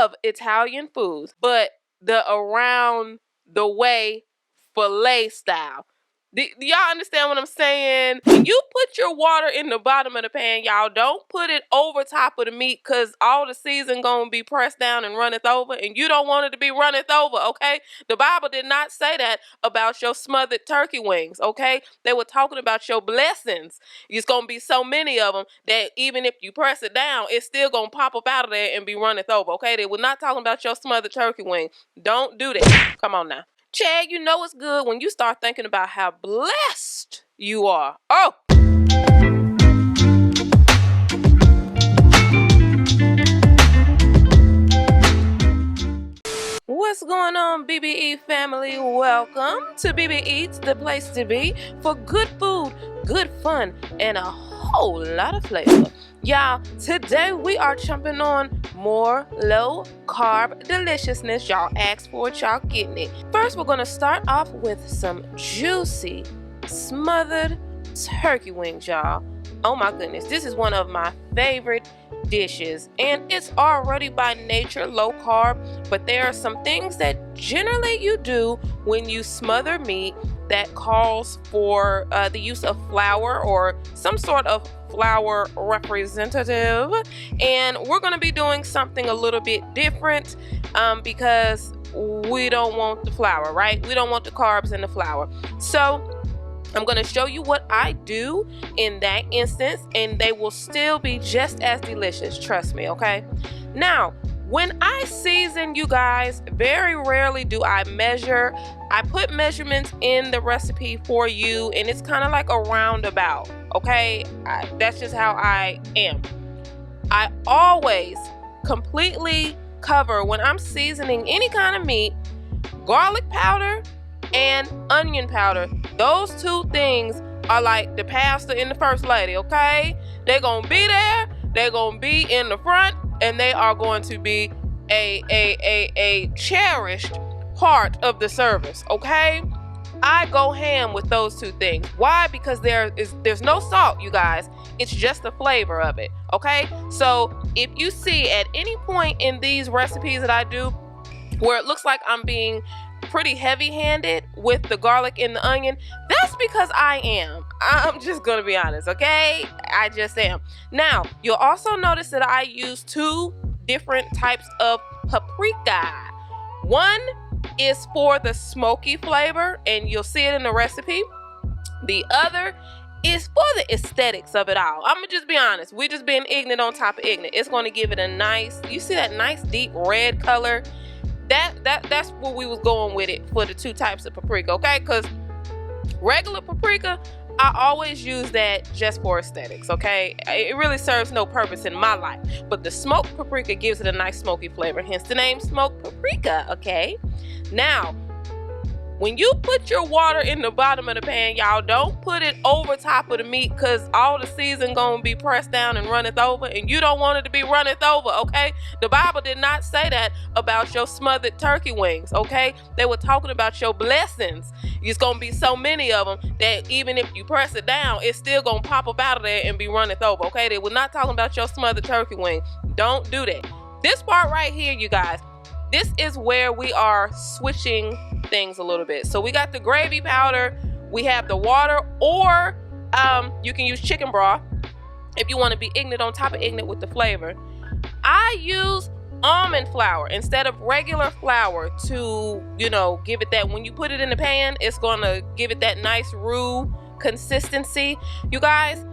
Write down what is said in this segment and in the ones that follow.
love Italian foods, but the around the way filet style. Do y'all understand what I'm saying? When you put your water in the bottom of the pan, y'all, don't put it over top of the meat, because all the season gonna be pressed down and runneth over, and you don't want it to be runneth over, okay? The Bible did not say that about your smothered turkey wings, okay? They were talking about your blessings. It's gonna be so many of them that even if you press it down, it's still gonna pop up out of there and be runneth over, okay? They were not talking about your smothered turkey wing. Don't do that. Come on now. Chad, you know it's good when you start thinking about how blessed you are. Oh! What's going on, BBE family? Welcome to BB Eats, the place to be for good food, good fun, and a whole lot of flavor. Y'all, today we are jumping on more low-carb deliciousness. Y'all asked for it, y'all getting it. First, we're going to start off with some juicy, smothered turkey wings, y'all. Oh my goodness, this is one of my favorite dishes, and it's already by nature low-carb, but there are some things that generally you do when you smother meat that calls for the use of flour or some sort of flour representative, and we're going to be doing something a little bit different because we don't want the flour, right? We don't want the carbs in the flour. So I'm going to show you what I do in that instance, and they will still be just as delicious, trust me, okay? Now, when I season, you guys, very rarely do I measure. I put measurements in the recipe for you, and it's kind of like a roundabout, okay? That's just how I am. I always completely cover, when I'm seasoning any kind of meat, garlic powder and onion powder. Those two things are like the pastor and the first lady, okay? They're gonna be there, they're gonna be in the front, and they are going to be a cherished part of the service, okay? I go ham with those two things. Why? Because there's no salt, you guys. It's just the flavor of it, okay? So if you see at any point in these recipes that I do where it looks like I'm being pretty heavy-handed with the garlic and the onion, that's because I am. I'm just gonna be honest, okay? I just am. Now, you'll also notice that I use two different types of paprika. One is for the smoky flavor, and you'll see it in the recipe. The other is for the aesthetics of it all. I'm gonna just be honest. We're just being ignorant on top of ignorant. It's gonna give it a nice, you see that nice deep red color? That's what we was going with it for the two types of paprika, okay? Because regular paprika, I always use that just for aesthetics, okay? It really serves no purpose in my life. But the smoked paprika gives it a nice smoky flavor, hence the name smoked paprika, okay? Now, when you put your water in the bottom of the pan, y'all, don't put it over top of the meat, because all the season gonna be pressed down and runneth over, and you don't want it to be runneth over, okay? The Bible did not say that about your smothered turkey wings, okay? They were talking about your blessings. It's gonna be so many of them that even if you press it down, it's still gonna pop up out of there and be runneth over, okay? They were not talking about your smothered turkey wing. Don't do that. This part right here, you guys, this is where we are switching things a little bit. So we got the gravy powder, we have the water, or you can use chicken broth if you want to be ignorant on top of ignorant with the flavor. I use almond flour instead of regular flour to, you know, give it that, when you put it in the pan, it's gonna give it that nice roux consistency. You guys,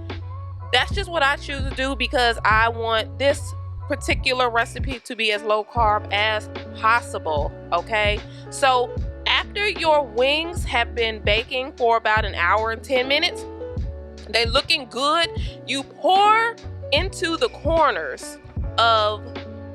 that's just what I choose to do because I want this particular recipe to be as low carb as possible, okay? So after your wings have been baking for about an hour and 10 minutes, they're looking good, you pour into the corners of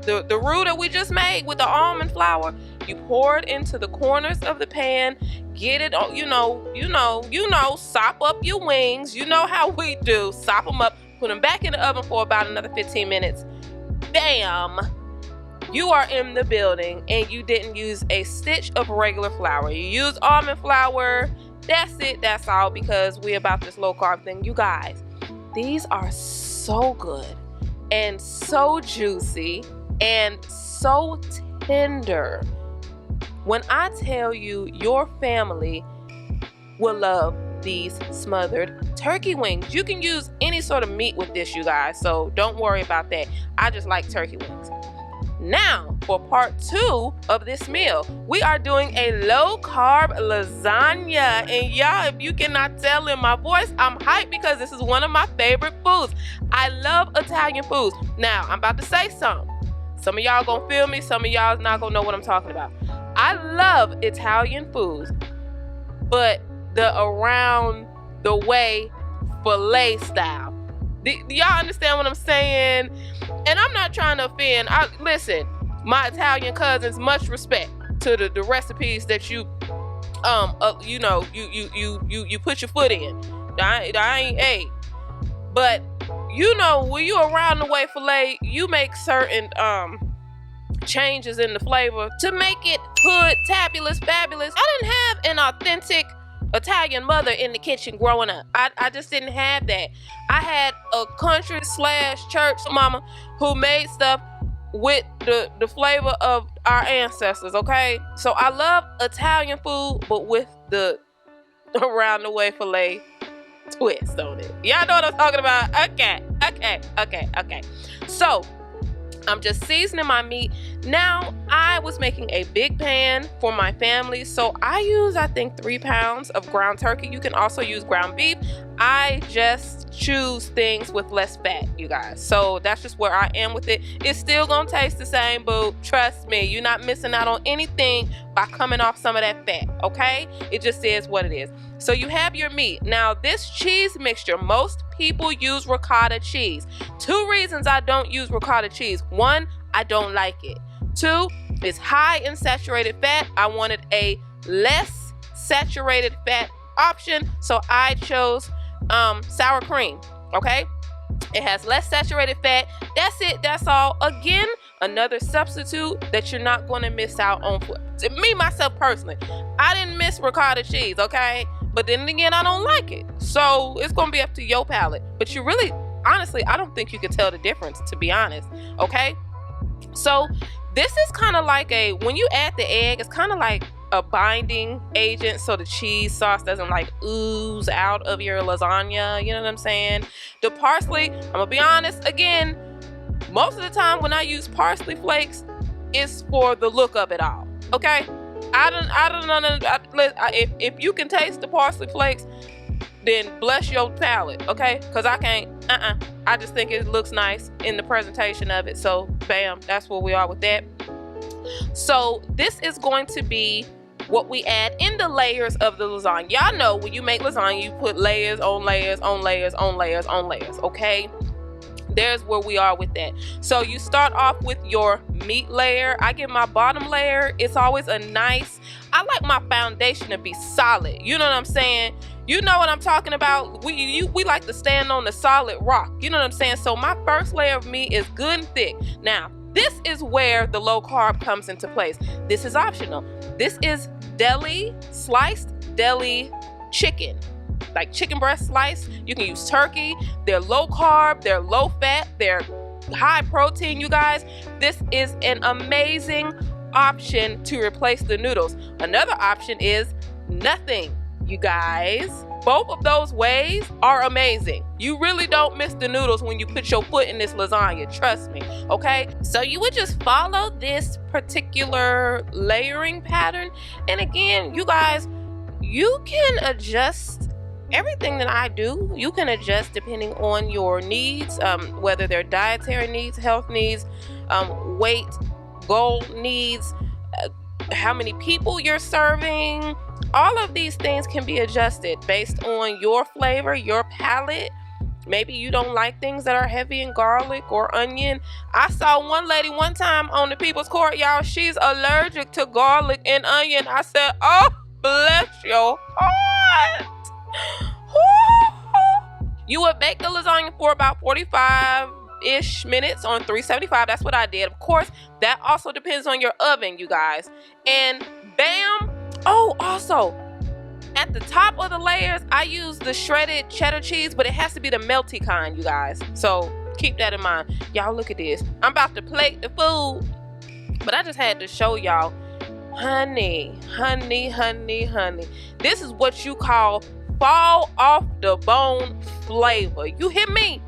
the roux that we just made with the almond flour. You pour it into the corners of the pan, get it on, you know, sop up your wings. You know how we do, sop them up, put them back in the oven for about another 15 minutes. Bam! You are in the building, and you didn't use a stitch of regular flour. You used almond flour. That's it. That's all, because we're about this low carb thing. You guys, these are so good and so juicy and so tender. When I tell you, your family will love these smothered turkey wings. You can use any sort of meat with this, you guys, so don't worry about that. I just like turkey wings. Now, for part 2 of this meal, we are doing a low-carb lasagna. And y'all, if you cannot tell in my voice, I'm hyped because this is one of my favorite foods. I love Italian foods. Now, I'm about to say something. Some of y'all gonna feel me, some of y'all is not gonna know what I'm talking about. I love Italian foods, but the around the way filet style. Do y'all understand what I'm saying? And I'm not trying to offend. Listen, my Italian cousins, much respect to the recipes that you you put your foot in. I ain't a, but when you around the way filet, you make certain changes in the flavor to make it hood, tabulous, fabulous. I didn't have an authentic Italian mother in the kitchen growing up. I just didn't have that. I had a country/church mama who made stuff with the flavor of our ancestors, okay? So I love Italian food, but with the around the way filet twist on it. Y'all know what I'm talking about? Okay. So I'm just seasoning my meat. Now, I was making a big pan for my family, so I use, I think, 3 pounds of ground turkey. You can also use ground beef. I just choose things with less fat, you guys. So that's just where I am with it. It's still gonna taste the same, boo. Trust me, you're not missing out on anything by coming off some of that fat, okay? It just is what it is. So you have your meat. Now, this cheese mixture, most people use ricotta cheese. 2 reasons I don't use ricotta cheese. 1, I don't like it. 2, it's high in saturated fat. I wanted a less saturated fat option, so I chose sour cream, okay? It has less saturated fat. That's it, that's all. Again, another substitute that you're not going to miss out on. Me, myself, personally, I didn't miss ricotta cheese, okay? But then again, I don't like it. So it's going to be up to your palate. But you really, honestly, I don't think you can tell the difference, to be honest, okay? So this is kind of like when you add the egg, it's kind of like a binding agent so the cheese sauce doesn't like ooze out of your lasagna, you know what I'm saying? The parsley, I'm gonna be honest, again, most of the time when I use parsley flakes, it's for the look of it all, okay? I don't know, if you can taste the parsley flakes, then bless your palate, okay? Because I can't, I just think it looks nice in the presentation of it, so bam, that's where we are with that. So this is going to be what we add in the layers of the lasagna. Y'all know when you make lasagna, you put layers on layers on layers on layers on layers, okay? There's where we are with that. So you start off with your meat layer. I get my bottom layer. It's always a nice, I like my foundation to be solid. You know what I'm saying? You know what I'm talking about? We like to stand on the solid rock. You know what I'm saying? So my first layer of meat is good and thick. Now, this is where the low carb comes into place. This is optional. This is Deli, sliced Deli chicken. Like chicken breast slice. You can use turkey. They're low carb, they're low fat, they're high protein, you guys. This is an amazing option to replace the noodles. Another option is nothing, you guys. Both of those ways are amazing. You really don't miss the noodles when you put your foot in this lasagna, trust me, okay? So you would just follow this particular layering pattern. And again, you guys, you can adjust everything that I do. You can adjust depending on your needs, whether they're dietary needs, health needs, weight, goal needs, how many people you're serving. All of these things can be adjusted based on your flavor, your palate. Maybe you don't like things that are heavy in garlic or onion. I saw one lady one time on the People's Court, y'all. She's allergic to garlic and onion. I said, oh, bless your heart. You would bake the lasagna for about 45-ish minutes on 375. That's what I did. Of course, that also depends on your oven, you guys. And bam. Oh, also, at the top of the layers, I use the shredded cheddar cheese, but it has to be the melty kind, you guys. So keep that in mind. Y'all, look at this. I'm about to plate the food. But I just had to show y'all, honey. This is what you call fall off the bone flavor. You hear me?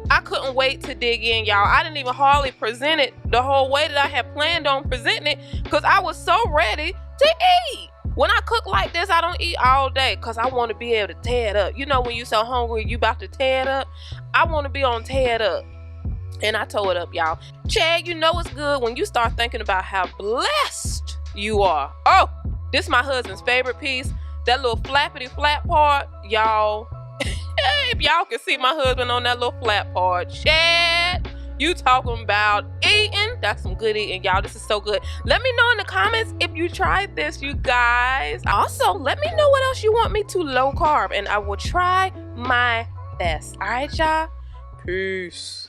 I couldn't wait to dig in, y'all. I didn't even hardly present it the whole way that I had planned on presenting it because I was so ready to eat. When I cook like this, I don't eat all day because I want to be able to tear it up. You know when you so hungry, you about to tear it up? I want to be on tear it up. And I tore it up, y'all. Chad, you know it's good when you start thinking about how blessed you are. Oh, this is my husband's favorite piece. That little flappity flap part, y'all. If y'all can see my husband on that little flap part, Chad, you talking about eating? That's some good eating, y'all. This is so good. Let me know in the comments if you tried this, you guys. Also, let me know what else you want me to low carb, and I will try my best. All right, y'all? Peace.